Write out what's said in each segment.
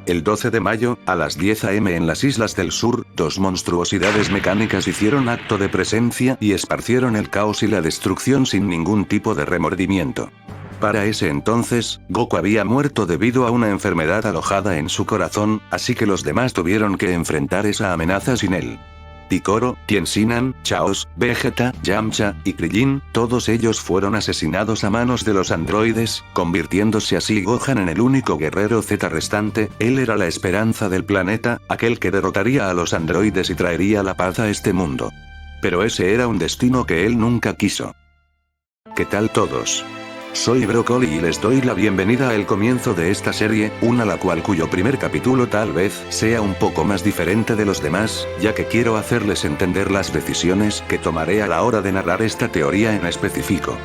El 12 de mayo, a las 10 am en las Islas del Sur, dos monstruosidades mecánicas hicieron acto de presencia y esparcieron el caos y la destrucción sin ningún tipo de remordimiento. Para ese entonces, Goku había muerto debido a una enfermedad alojada en su corazón, así que los demás tuvieron que enfrentar esa amenaza sin él. Picoro, Tien-Sinan, Chaos, Vegeta, Yamcha y Krillin, todos ellos fueron asesinados a manos de los androides, convirtiéndose así Gohan en el único guerrero Z restante. Él era la esperanza del planeta, aquel que derrotaría a los androides y traería la paz a este mundo. Pero ese era un destino que él nunca quiso. ¿Qué tal todos? Soy Broccoli y les doy la bienvenida al comienzo de esta serie, cuyo primer capítulo tal vez sea un poco más diferente de los demás, ya que quiero hacerles entender las decisiones que tomaré a la hora de narrar esta teoría en específico.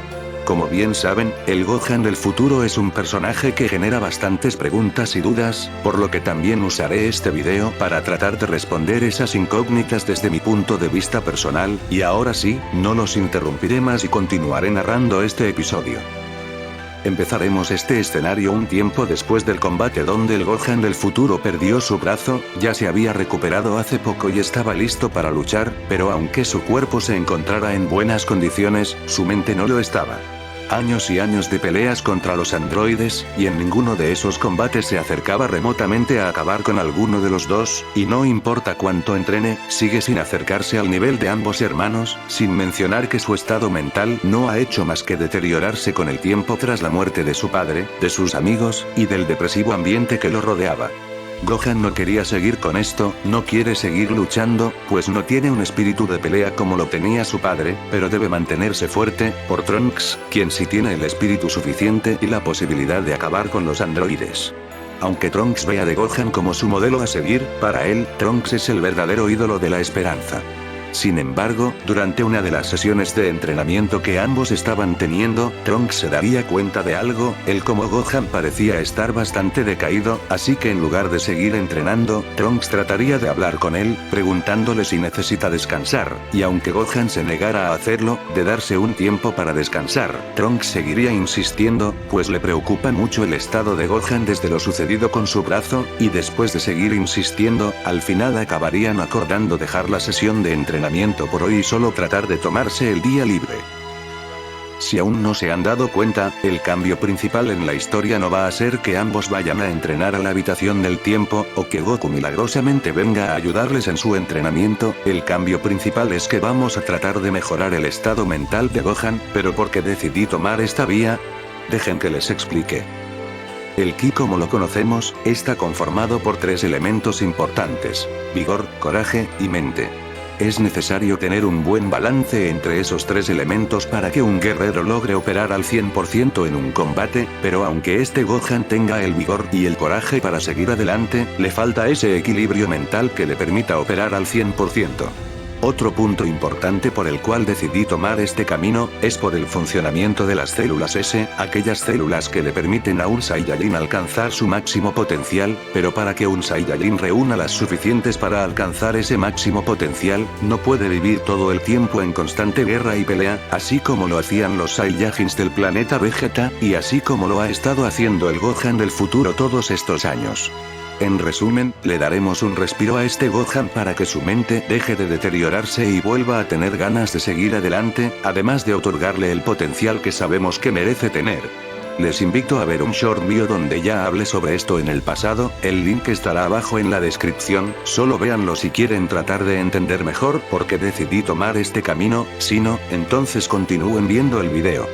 Como bien saben, el Gohan del futuro es un personaje que genera bastantes preguntas y dudas, por lo que también usaré este video para tratar de responder esas incógnitas desde mi punto de vista personal, y ahora sí, no los interrumpiré más y continuaré narrando este episodio. Empezaremos este escenario un tiempo después del combate donde el Gohan del futuro perdió su brazo, ya se había recuperado hace poco y estaba listo para luchar, pero aunque su cuerpo se encontrara en buenas condiciones, su mente no lo estaba. Años y años de peleas contra los androides, y en ninguno de esos combates se acercaba remotamente a acabar con alguno de los dos, y no importa cuánto entrene, sigue sin acercarse al nivel de ambos hermanos, sin mencionar que su estado mental no ha hecho más que deteriorarse con el tiempo tras la muerte de su padre, de sus amigos, y del depresivo ambiente que lo rodeaba. Gohan no quería seguir con esto, no quiere seguir luchando, pues no tiene un espíritu de pelea como lo tenía su padre, pero debe mantenerse fuerte, por Trunks, quien sí tiene el espíritu suficiente y la posibilidad de acabar con los androides. Aunque Trunks vea de Gohan como su modelo a seguir, para él, Trunks es el verdadero ídolo de la esperanza. Sin embargo, durante una de las sesiones de entrenamiento que ambos estaban teniendo, Trunks se daría cuenta de algo, como Gohan parecía estar bastante decaído, así que en lugar de seguir entrenando, Trunks trataría de hablar con él, preguntándole si necesita descansar, y aunque Gohan se negara a hacerlo, de darse un tiempo para descansar, Trunks seguiría insistiendo, pues le preocupa mucho el estado de Gohan desde lo sucedido con su brazo, y después de seguir insistiendo, al final acabarían acordando dejar la sesión de entrenamiento por hoy y solo tratar de tomarse el día libre. Si aún no se han dado cuenta, el cambio principal en la historia no va a ser que ambos vayan a entrenar a la habitación del tiempo, o que Goku milagrosamente venga a ayudarles en su entrenamiento. El cambio principal es que vamos a tratar de mejorar el estado mental de Gohan, pero ¿por qué decidí tomar esta vía? Dejen que les explique. El Ki como lo conocemos, está conformado por tres elementos importantes: vigor, coraje y mente. Es necesario tener un buen balance entre esos tres elementos para que un guerrero logre operar al 100% en un combate, pero aunque este Gohan tenga el vigor y el coraje para seguir adelante, le falta ese equilibrio mental que le permita operar al 100%. Otro punto importante por el cual decidí tomar este camino, es por el funcionamiento de las células S, aquellas células que le permiten a un Saiyajin alcanzar su máximo potencial, pero para que un Saiyajin reúna las suficientes para alcanzar ese máximo potencial, no puede vivir todo el tiempo en constante guerra y pelea, así como lo hacían los Saiyajins del planeta Vegeta, y así como lo ha estado haciendo el Gohan del futuro todos estos años. En resumen, le daremos un respiro a este Gohan para que su mente deje de deteriorarse y vuelva a tener ganas de seguir adelante, además de otorgarle el potencial que sabemos que merece tener. Les invito a ver un short mío donde ya hablé sobre esto en el pasado, el link estará abajo en la descripción, solo véanlo si quieren tratar de entender mejor por qué decidí tomar este camino, si no, entonces continúen viendo el video.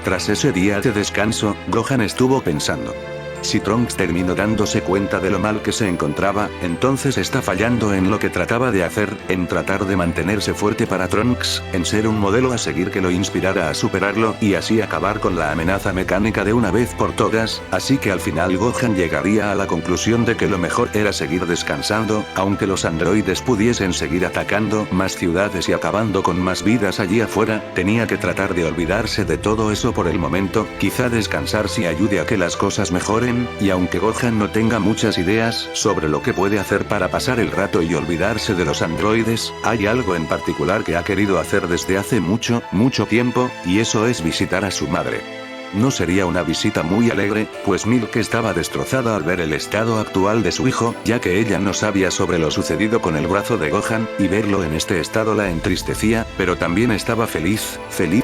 Tras ese día de descanso, Gohan estuvo pensando. Si Trunks terminó dándose cuenta de lo mal que se encontraba, entonces está fallando en lo que trataba de hacer, en tratar de mantenerse fuerte para Trunks, en ser un modelo a seguir que lo inspirara a superarlo, y así acabar con la amenaza mecánica de una vez por todas, así que al final Gohan llegaría a la conclusión de que lo mejor era seguir descansando, aunque los androides pudiesen seguir atacando más ciudades y acabando con más vidas allí afuera, tenía que tratar de olvidarse de todo eso por el momento, quizá descansar si ayude a que las cosas mejoren. Y aunque Gohan no tenga muchas ideas sobre lo que puede hacer para pasar el rato y olvidarse de los androides, hay algo en particular que ha querido hacer desde hace mucho tiempo, y eso es visitar a su madre. no sería una visita muy alegre, pues Milk estaba destrozada al ver el estado actual de su hijo, ya que ella no sabía sobre lo sucedido con el brazo de Gohan, y verlo en este estado la entristecía, pero también estaba feliz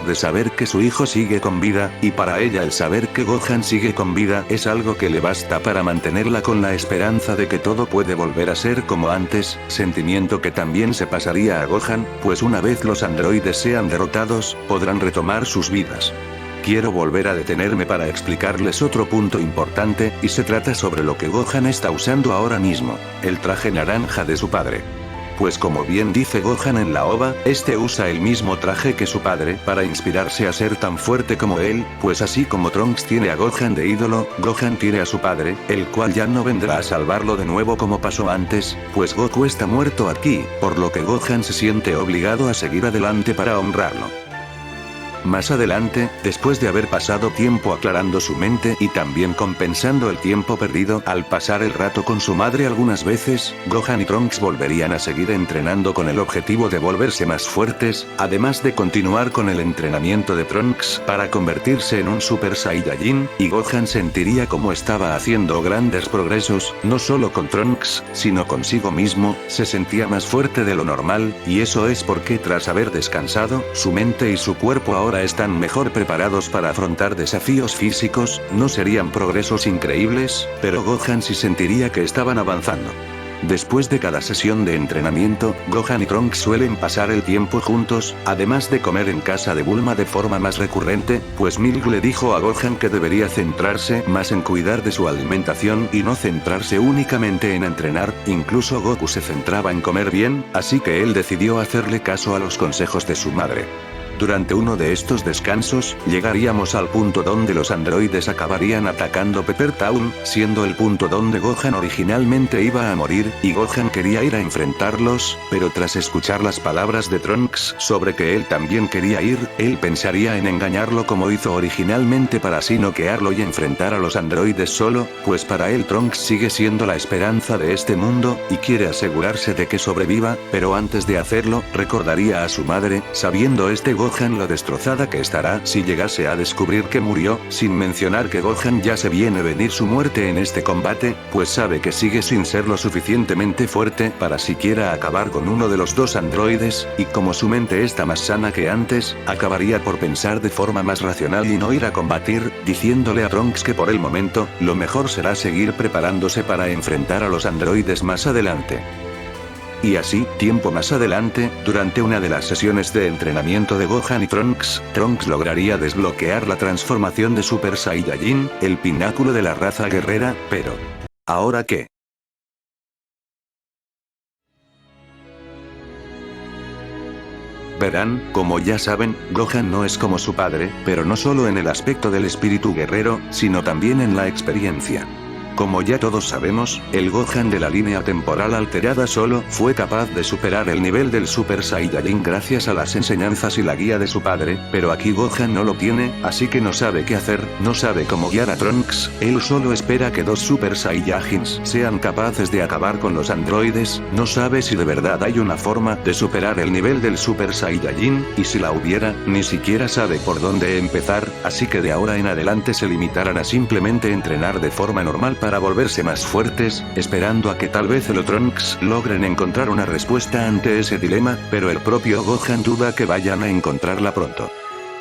de saber que su hijo sigue con vida, y para ella el saber que Gohan sigue con vida es algo que le basta para mantenerla con la esperanza de que todo puede volver a ser como antes, sentimiento que también se pasaría a Gohan, pues una vez los androides sean derrotados, podrán retomar sus vidas. Quiero volver a detenerme para explicarles otro punto importante, y se trata sobre lo que Gohan está usando ahora mismo, el traje naranja de su padre. Pues como bien dice Gohan en la OVA, este usa el mismo traje que su padre para inspirarse a ser tan fuerte como él, pues así como Trunks tiene a Gohan de ídolo, Gohan tiene a su padre, el cual ya no vendrá a salvarlo de nuevo como pasó antes, pues Goku está muerto aquí, por lo que Gohan se siente obligado a seguir adelante para honrarlo. Más adelante, después de haber pasado tiempo aclarando su mente y también compensando el tiempo perdido al pasar el rato con su madre algunas veces, Gohan y Trunks volverían a seguir entrenando con el objetivo de volverse más fuertes, además de continuar con el entrenamiento de Trunks para convertirse en un Super Saiyajin, y Gohan sentiría como estaba haciendo grandes progresos, no solo con Trunks, sino consigo mismo, se sentía más fuerte de lo normal, y eso es porque tras haber descansado, su mente y su cuerpo ahora están mejor preparados para afrontar desafíos físicos, no serían progresos increíbles, pero Gohan sí sentiría que estaban avanzando. Después de cada sesión de entrenamiento, Gohan y Trunks suelen pasar el tiempo juntos, además de comer en casa de Bulma de forma más recurrente, pues Milk le dijo a Gohan que debería centrarse más en cuidar de su alimentación y no centrarse únicamente en entrenar, incluso Goku se centraba en comer bien, así que él decidió hacerle caso a los consejos de su madre. Durante uno de estos descansos, llegaríamos al punto donde los androides acabarían atacando Pepper Town, siendo el punto donde Gohan originalmente iba a morir, y Gohan quería ir a enfrentarlos, pero tras escuchar las palabras de Trunks sobre que él también quería ir, él pensaría en engañarlo como hizo originalmente para así noquearlo y enfrentar a los androides solo, pues para él Trunks sigue siendo la esperanza de este mundo, y quiere asegurarse de que sobreviva, pero antes de hacerlo, recordaría a su madre, sabiendo Gohan lo destrozada que estará si llegase a descubrir que murió, sin mencionar que Gohan ya se viene venir su muerte en este combate, pues sabe que sigue sin ser lo suficientemente fuerte para siquiera acabar con uno de los dos androides, y como su mente está más sana que antes, acabaría por pensar de forma más racional y no ir a combatir, diciéndole a Trunks que por el momento, lo mejor será seguir preparándose para enfrentar a los androides más adelante. Y así, tiempo más adelante, durante una de las sesiones de entrenamiento de Gohan y Trunks, Trunks lograría desbloquear la transformación de Super Saiyajin, el pináculo de la raza guerrera, pero... ¿ahora qué? Verán, como ya saben, Gohan no es como su padre, pero no solo en el aspecto del espíritu guerrero, sino también en la experiencia. Como ya todos sabemos, el Gohan de la línea temporal alterada solo fue capaz de superar el nivel del Super Saiyajin gracias a las enseñanzas y la guía de su padre, pero aquí Gohan no lo tiene, así que no sabe qué hacer, no sabe cómo guiar a Trunks, él solo espera que dos Super Saiyajins sean capaces de acabar con los androides, no sabe si de verdad hay una forma de superar el nivel del Super Saiyajin, y si la hubiera, ni siquiera sabe por dónde empezar, así que de ahora en adelante se limitarán a simplemente entrenar de forma normal para volverse más fuertes, esperando a que tal vez los Trunks logren encontrar una respuesta ante ese dilema, pero el propio Gohan duda que vayan a encontrarla pronto.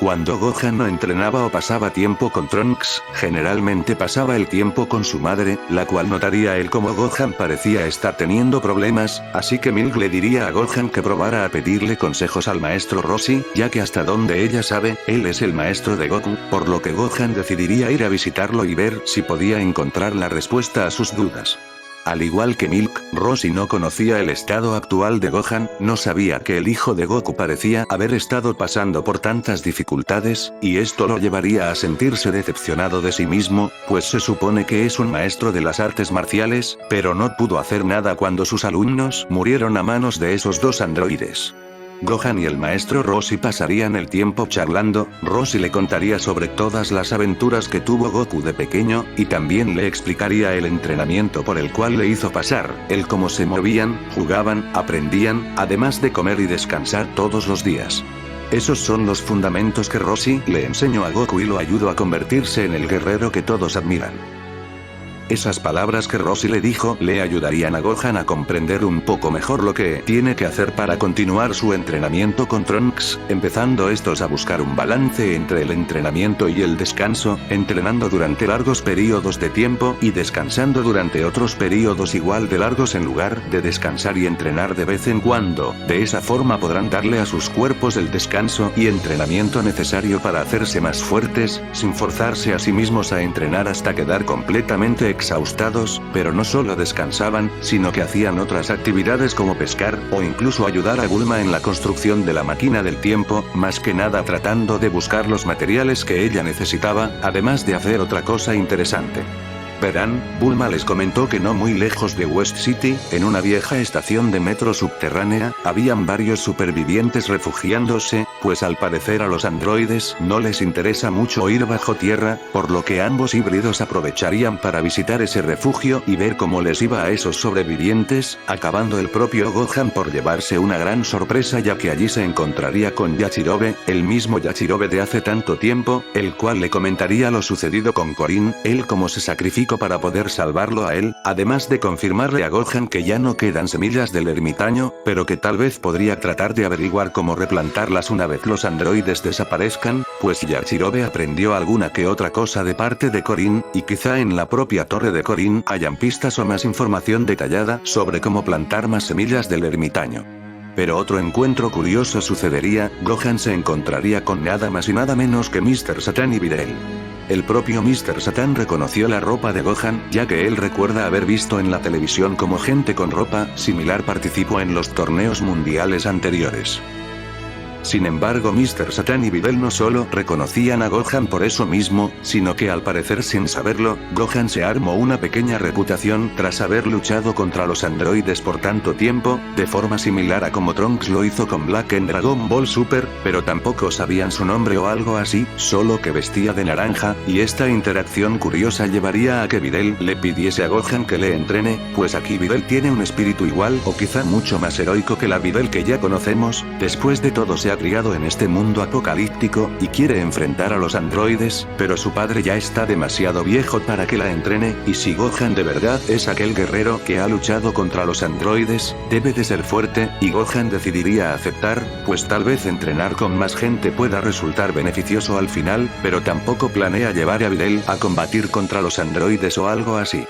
Cuando Gohan no entrenaba o pasaba tiempo con Trunks, generalmente pasaba el tiempo con su madre, la cual notaría él como Gohan parecía estar teniendo problemas, así que Milk le diría a Gohan que probara a pedirle consejos al maestro Roshi, ya que hasta donde ella sabe, él es el maestro de Goku, por lo que Gohan decidiría ir a visitarlo y ver si podía encontrar la respuesta a sus dudas. Al igual que Milk, Roshi no conocía el estado actual de Gohan, no sabía que el hijo de Goku parecía haber estado pasando por tantas dificultades, y esto lo llevaría a sentirse decepcionado de sí mismo, pues se supone que es un maestro de las artes marciales, pero no pudo hacer nada cuando sus alumnos murieron a manos de esos dos androides. Gohan y el maestro Roshi pasarían el tiempo charlando, Roshi le contaría sobre todas las aventuras que tuvo Goku de pequeño, y también le explicaría el entrenamiento por el cual le hizo pasar, el cómo se movían, jugaban, aprendían, además de comer y descansar todos los días. Esos son los fundamentos que Roshi le enseñó a Goku y lo ayudó a convertirse en el guerrero que todos admiran. Esas palabras que Roshi le dijo le ayudarían a Gohan a comprender un poco mejor lo que tiene que hacer para continuar su entrenamiento con Trunks, empezando estos a buscar un balance entre el entrenamiento y el descanso, entrenando durante largos periodos de tiempo y descansando durante otros periodos igual de largos en lugar de descansar y entrenar de vez en cuando. De esa forma podrán darle a sus cuerpos el descanso y entrenamiento necesario para hacerse más fuertes, sin forzarse a sí mismos a entrenar hasta quedar completamente exhaustados, pero no solo descansaban, sino que hacían otras actividades como pescar, o incluso ayudar a Bulma en la construcción de la máquina del tiempo, más que nada tratando de buscar los materiales que ella necesitaba, además de hacer otra cosa interesante. Verán, Bulma les comentó que no muy lejos de West City, en una vieja estación de metro subterránea, habían varios supervivientes refugiándose, pues al parecer a los androides no les interesa mucho ir bajo tierra, por lo que ambos híbridos aprovecharían para visitar ese refugio y ver cómo les iba a esos sobrevivientes, acabando el propio Gohan por llevarse una gran sorpresa ya que allí se encontraría con Yachirobe, el mismo Yachirobe de hace tanto tiempo, el cual le comentaría lo sucedido con Korin, él como se sacrificó para poder salvarlo a él, además de confirmarle a Gohan que ya no quedan semillas del ermitaño, pero que tal vez podría tratar de averiguar cómo replantarlas una vez los androides desaparezcan, pues Yachirobe aprendió alguna que otra cosa de parte de Korin, y quizá en la propia torre de Korin hayan pistas o más información detallada sobre cómo plantar más semillas del ermitaño. Pero otro encuentro curioso sucedería, Gohan se encontraría con nada más y nada menos que Mr. Satan y Videl. El propio Mr. Satan reconoció la ropa de Gohan, ya que él recuerda haber visto en la televisión como gente con ropa similar participó en los torneos mundiales anteriores. Sin embargo, Mr. Satan y Videl no solo reconocían a Gohan por eso mismo, sino que al parecer sin saberlo, Gohan se armó una pequeña reputación tras haber luchado contra los androides por tanto tiempo, de forma similar a como Trunks lo hizo con Black en Dragon Ball Super, pero tampoco sabían su nombre o algo así, solo que vestía de naranja, y esta interacción curiosa llevaría a que Videl le pidiese a Gohan que le entrene, pues aquí Videl tiene un espíritu igual o quizá mucho más heroico que la Videl que ya conocemos, después de todo se ha criado en este mundo apocalíptico, y quiere enfrentar a los androides, pero su padre ya está demasiado viejo para que la entrene, y si Gohan de verdad es aquel guerrero que ha luchado contra los androides, debe de ser fuerte, y Gohan decidiría aceptar, pues tal vez entrenar con más gente pueda resultar beneficioso al final, pero tampoco planea llevar a Videl a combatir contra los androides o algo así.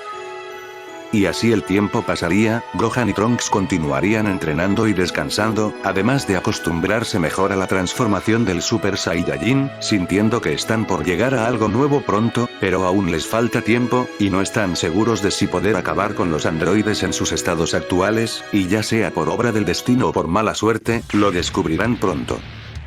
Y así el tiempo pasaría, Gohan y Trunks continuarían entrenando y descansando, además de acostumbrarse mejor a la transformación del Super Saiyajin, sintiendo que están por llegar a algo nuevo pronto, pero aún les falta tiempo, y no están seguros de si poder acabar con los androides en sus estados actuales, y ya sea por obra del destino o por mala suerte, lo descubrirán pronto.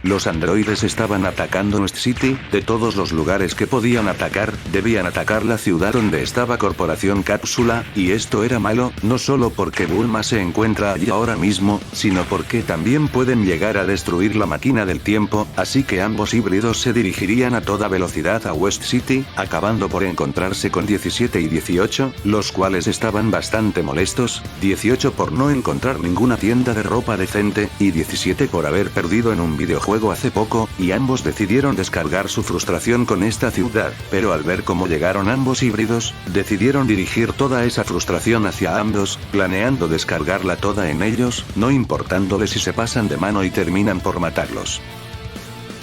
Los androides estaban atacando West City, de todos los lugares que podían atacar, debían atacar la ciudad donde estaba Corporación Cápsula, y esto era malo, no solo porque Bulma se encuentra allí ahora mismo, sino porque también pueden llegar a destruir la máquina del tiempo, así que ambos híbridos se dirigirían a toda velocidad a West City, acabando por encontrarse con 17 y 18, los cuales estaban bastante molestos, 18 por no encontrar ninguna tienda de ropa decente, y 17 por haber perdido en un videojuego hace poco, y ambos decidieron descargar su frustración con esta ciudad, pero al ver cómo llegaron ambos híbridos, decidieron dirigir toda esa frustración hacia ambos, planeando descargarla toda en ellos, no importándoles si se pasan de mano y terminan por matarlos.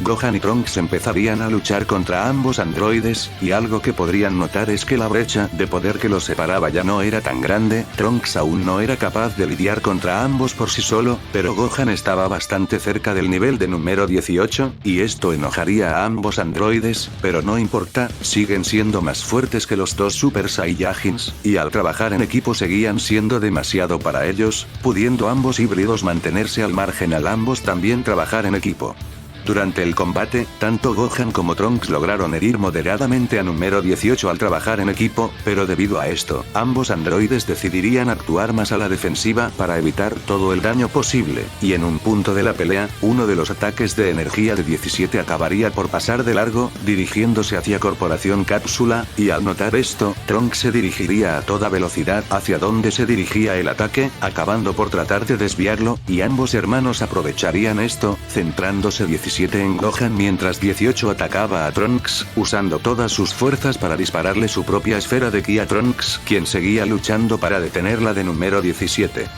Gohan y Trunks empezarían a luchar contra ambos androides, y algo que podrían notar es que la brecha de poder que los separaba ya no era tan grande, Trunks aún no era capaz de lidiar contra ambos por sí solo, pero Gohan estaba bastante cerca del nivel de número 18, y esto enojaría a ambos androides, pero no importa, siguen siendo más fuertes que los dos Super Saiyajins, y al trabajar en equipo seguían siendo demasiado para ellos, pudiendo ambos híbridos mantenerse al margen al ambos también trabajar en equipo. Durante el combate, tanto Gohan como Trunks lograron herir moderadamente a número 18 al trabajar en equipo, pero debido a esto, ambos androides decidirían actuar más a la defensiva para evitar todo el daño posible, y en un punto de la pelea, uno de los ataques de energía de 17 acabaría por pasar de largo, dirigiéndose hacia Corporación Cápsula, y al notar esto, Trunks se dirigiría a toda velocidad hacia donde se dirigía el ataque, acabando por tratar de desviarlo, y ambos hermanos aprovecharían esto, centrándose 17 17 en Gohan mientras 18 atacaba a Trunks, usando todas sus fuerzas para dispararle su propia esfera de ki a Trunks, quien seguía luchando para detenerla de número 17.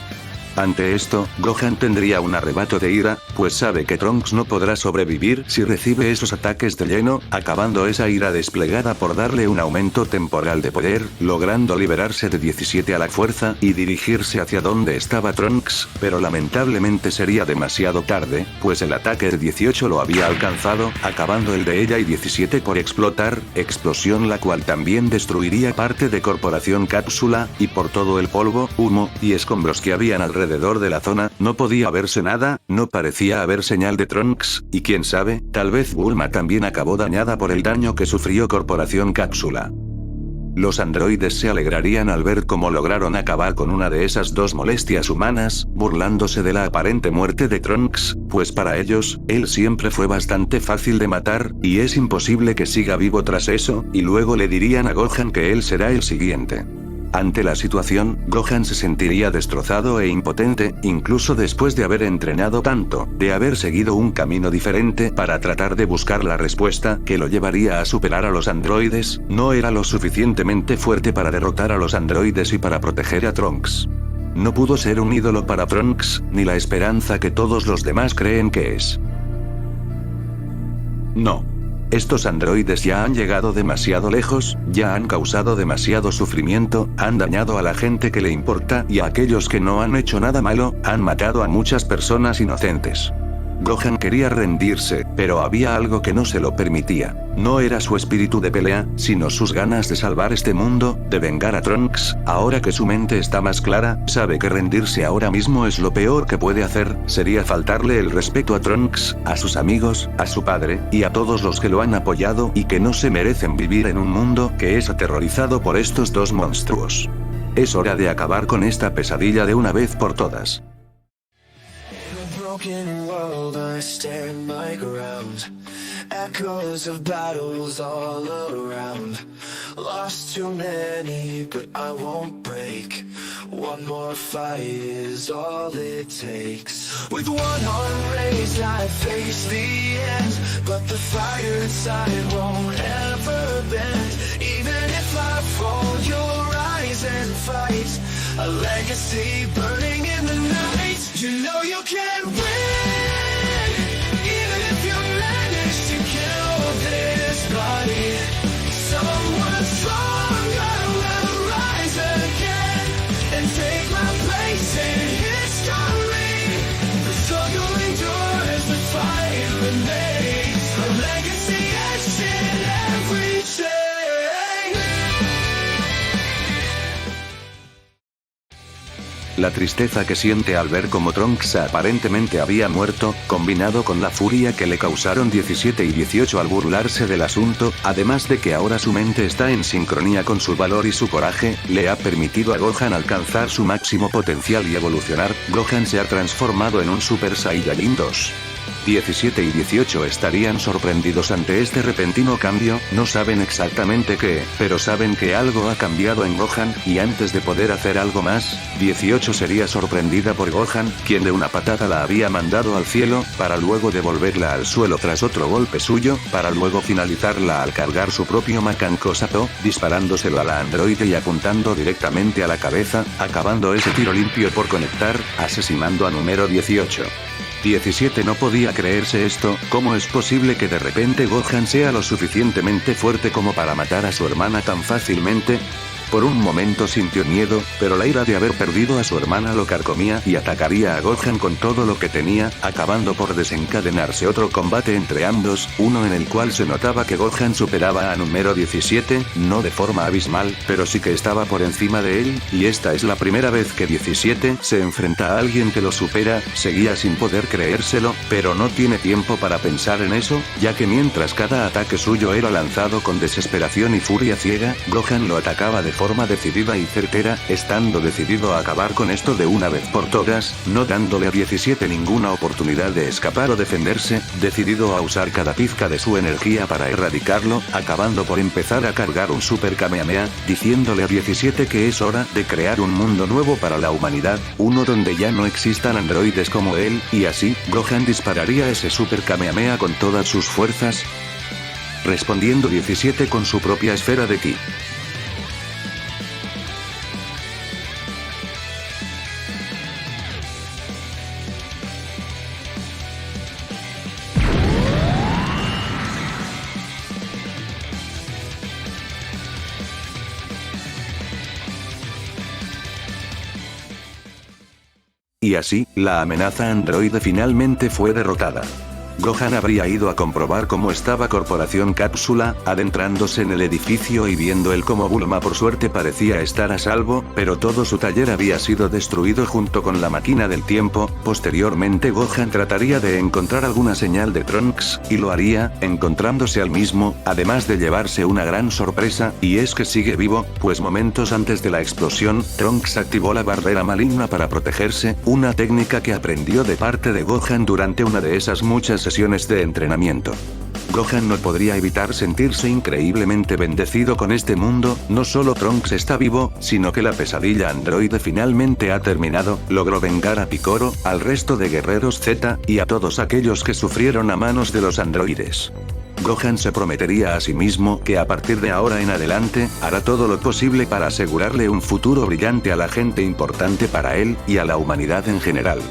Ante esto, Gohan tendría un arrebato de ira, pues sabe que Trunks no podrá sobrevivir si recibe esos ataques de lleno, acabando esa ira desplegada por darle un aumento temporal de poder, logrando liberarse de 17 a la fuerza y dirigirse hacia donde estaba Trunks, pero lamentablemente sería demasiado tarde, pues el ataque de 18 lo había alcanzado, acabando el de ella y 17 por explotar, explosión la cual también destruiría parte de Corporación Cápsula, y por todo el polvo, humo y escombros que habían alrededor de la zona, no podía verse nada, no parecía haber señal de Trunks, y quién sabe, tal vez Bulma también acabó dañada por el daño que sufrió Corporación Cápsula. Los androides se alegrarían al ver cómo lograron acabar con una de esas dos molestias humanas, burlándose de la aparente muerte de Trunks, pues para ellos, él siempre fue bastante fácil de matar, y es imposible que siga vivo tras eso, y luego le dirían a Gohan que él será el siguiente. Ante la situación, Gohan se sentiría destrozado e impotente, incluso después de haber entrenado tanto, de haber seguido un camino diferente para tratar de buscar la respuesta que lo llevaría a superar a los androides, no era lo suficientemente fuerte para derrotar a los androides y para proteger a Trunks. No pudo ser un ídolo para Trunks, ni la esperanza que todos los demás creen que es. No. Estos androides ya han llegado demasiado lejos, ya han causado demasiado sufrimiento, han dañado a la gente que le importa y a aquellos que no han hecho nada malo, han matado a muchas personas inocentes. Gohan quería rendirse, pero había algo que no se lo permitía. No era su espíritu de pelea, sino sus ganas de salvar este mundo, de vengar a Trunks. Ahora que su mente está más clara, sabe que rendirse ahora mismo es lo peor que puede hacer, sería faltarle el respeto a Trunks, a sus amigos, a su padre, y a todos los que lo han apoyado y que no se merecen vivir en un mundo que es aterrorizado por estos dos monstruos. Es hora de acabar con esta pesadilla de una vez por todas. Broken world, I stand my ground. Echoes of battles all around. Lost too many, but I won't break. One more fight is all it takes. With one arm raised, I face the end, but the fire inside won't ever bend. Even if I fall, you'll rise and fight. A legacy burning in the night. You know you can win, even if you manage to kill this body. Someone stronger will rise again and take my place in history. The struggle endures, the fight remains. A legacy etched in every chain. La tristeza que siente al ver cómo Trunks aparentemente había muerto, combinado con la furia que le causaron 17 y 18 al burlarse del asunto, además de que ahora su mente está en sincronía con su valor y su coraje, le ha permitido a Gohan alcanzar su máximo potencial y evolucionar. Gohan se ha transformado en un Super Saiyajin 2. 17 y 18 estarían sorprendidos ante este repentino cambio, no saben exactamente qué, pero saben que algo ha cambiado en Gohan, y antes de poder hacer algo más, 18 sería sorprendida por Gohan, quien de una patada la había mandado al cielo, para luego devolverla al suelo tras otro golpe suyo, para luego finalizarla al cargar su propio Makanko Sato, disparándoselo a la androide y apuntando directamente a la cabeza, acabando ese tiro limpio por conectar, asesinando a número 18. 17 no podía creerse esto, ¿cómo es posible que de repente Gohan sea lo suficientemente fuerte como para matar a su hermana tan fácilmente? Por un momento sintió miedo, pero la ira de haber perdido a su hermana lo carcomía y atacaría a Gohan con todo lo que tenía, acabando por desencadenarse otro combate entre ambos, uno en el cual se notaba que Gohan superaba a número 17, no de forma abismal, pero sí que estaba por encima de él, y esta es la primera vez que 17 se enfrenta a alguien que lo supera. Seguía sin poder creérselo, pero no tiene tiempo para pensar en eso, ya que mientras cada ataque suyo era lanzado con desesperación y furia ciega, Gohan lo atacaba de forma forma decidida y certera, estando decidido a acabar con esto de una vez por todas, no dándole a 17 ninguna oportunidad de escapar o defenderse, decidido a usar cada pizca de su energía para erradicarlo, acabando por empezar a cargar un Super Kamehameha, diciéndole a 17 que es hora de crear un mundo nuevo para la humanidad, uno donde ya no existan androides como él, y así, Gohan dispararía ese Super Kamehameha con todas sus fuerzas, respondiendo 17 con su propia esfera de ki. Y así, la amenaza androide finalmente fue derrotada. Gohan habría ido a comprobar cómo estaba Corporación Cápsula, adentrándose en el edificio y viendo el cómo Bulma por suerte parecía estar a salvo, pero todo su taller había sido destruido junto con la máquina del tiempo. Posteriormente Gohan trataría de encontrar alguna señal de Trunks, y lo haría, encontrándose al mismo, además de llevarse una gran sorpresa, y es que sigue vivo, pues momentos antes de la explosión, Trunks activó la barrera maligna para protegerse, una técnica que aprendió de parte de Gohan durante una de esas muchas sesiones de entrenamiento. Gohan no podría evitar sentirse increíblemente bendecido con este mundo, no solo Trunks está vivo, sino que la pesadilla androide finalmente ha terminado, logró vengar a Piccolo, al resto de guerreros Z, y a todos aquellos que sufrieron a manos de los androides. Gohan se prometería a sí mismo que a partir de ahora en adelante, hará todo lo posible para asegurarle un futuro brillante a la gente importante para él, y a la humanidad en general.